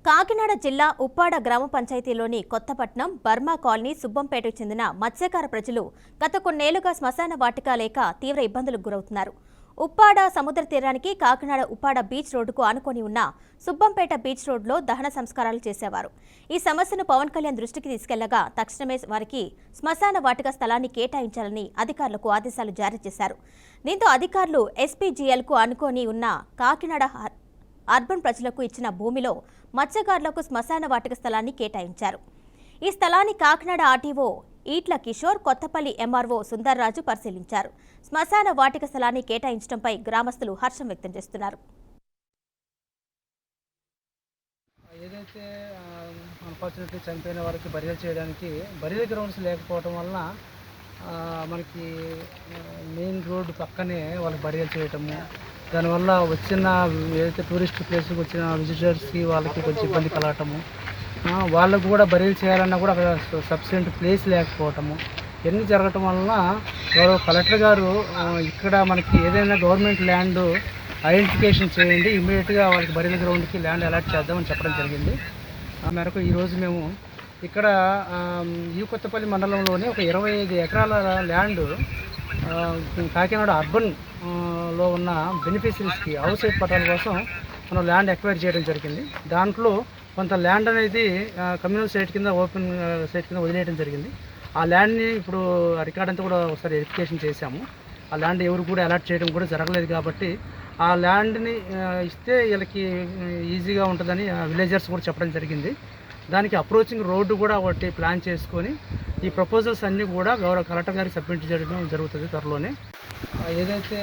కాకినాడ జిల్లా ఉప్పాడ గ్రామ పంచాయతీలోని Kothapatnam Burma colony సుబ్బంపేటకు చెందిన మత్స్యకార ప్రజలు గత కొన్నేళ్లుగా శ్మశాన వాటిక లేక తీవ్ర ఇబ్బందులకు గురవుతున్నారు. ఉప్పాడ సముద్ర తీరానికి కాకినాడ ఉప్పాడ బీచ్ రోడ్డుకు ఆనుకొని ఉన్న సుబ్బంపేట బీచ్ రోడ్లో దహన సంస్కారాలు చేసేవారు. ఈ సమస్యను పవన్ కళ్యాణ్ దృష్టికి తీసుకెళ్లగా తక్షణమే వారికి శ్మశాన వాటిక స్థలాన్ని కేటాయించాలని అధికారులకు ఆదేశాలు జారీ చేశారు. దీంతో అధికారులు ఎస్పీజీఎల్కు ఆనుకొని ఉన్న కాకినాడ అర్బన్ ప్రజలకు ఇచ్చిన భూమిలో మత్స్యకారులకు శ్మశాన వాటిక స్థలాన్ని కేటాయించారు. ఈ స్థలాన్ని కాకినాడ ఆర్టీఓ ఈట్ల కిషోర్, కొత్తపల్లి ఎంఆర్ఓ సుందర్రాజు పరిశీలించారు. శ్మశాన వాటిక స్థలాన్ని కేటాయించడంపై గ్రామస్తులు హర్షం వ్యక్తం చేస్తున్నారు. ఏదైతే అన్ఫార్చునేట్లీ చనిపోయిన వారికి బరియల్ చేయడానికి బరియల్ గ్రౌండ్స్ లేకపోవడం వలన మనకి మెయిన్ రోడ్డు పక్కనే వాళ్ళకి బరియల్ చేయటము, దానివల్ల వచ్చిన ఏదైతే టూరిస్ట్ ప్లేస్కి వచ్చిన విజిటర్స్కి వాళ్ళకి కొంచెం ఇబ్బంది కలగటము, వాళ్ళకు కూడా బరియల్ చేయాలన్నా కూడా అక్కడ సఫిషియెంట్ ప్లేస్ లేకపోవటము ఇవన్నీ జరగటం వలన గౌరవ కలెక్టర్ గారు ఇక్కడ మనకి ఏదైనా గవర్నమెంట్ ల్యాండ్ ఐడెంటిఫికేషన్ చేయండి, ఇమ్మీడియట్గా వాళ్ళకి బరియల్ గ్రౌండ్కి ల్యాండ్ అలాట్ చేద్దామని చెప్పడం జరిగింది. ఆ మేరకు ఈరోజు మేము ఇక్కడ ఈ కొత్తపల్లి మండలంలోనే ఒక 25 ఎకరాల ల్యాండ్ కాకినాడ అర్బన్ లో ఉన్న బెనిఫిషరీస్కి హౌస్ సైట్ పట్టాల కోసం మనం ల్యాండ్ ఎక్వైర్ చేయడం జరిగింది. దాంట్లో కొంత ల్యాండ్ అనేది కమ్యూనల్ సైట్ కింద ఓపెన్ సైట్ కింద వదిలేయడం జరిగింది. ఆ ల్యాండ్ని ఇప్పుడు రికార్డ్ అంతా కూడా ఒకసారి వెరిఫికేషన్ చేశాము. ఆ ల్యాండ్ ఎవరు కూడా అలాట్ చేయడం కూడా జరగలేదు కాబట్టి ఆ ల్యాండ్ని ఇస్తే వీళ్ళకి ఈజీగా ఉంటుందని విలేజర్స్ కూడా చెప్పడం జరిగింది. దానికి అప్రోచింగ్ రోడ్డు కూడా ఒకటి ప్లాన్ చేసుకొని ఈ ప్రపోజల్స్ అన్నీ కూడా గౌరవ కలెక్టర్ గారికి సబ్మిట్ చేయడం జరుగుతుంది త్వరలోనే. ఏదైతే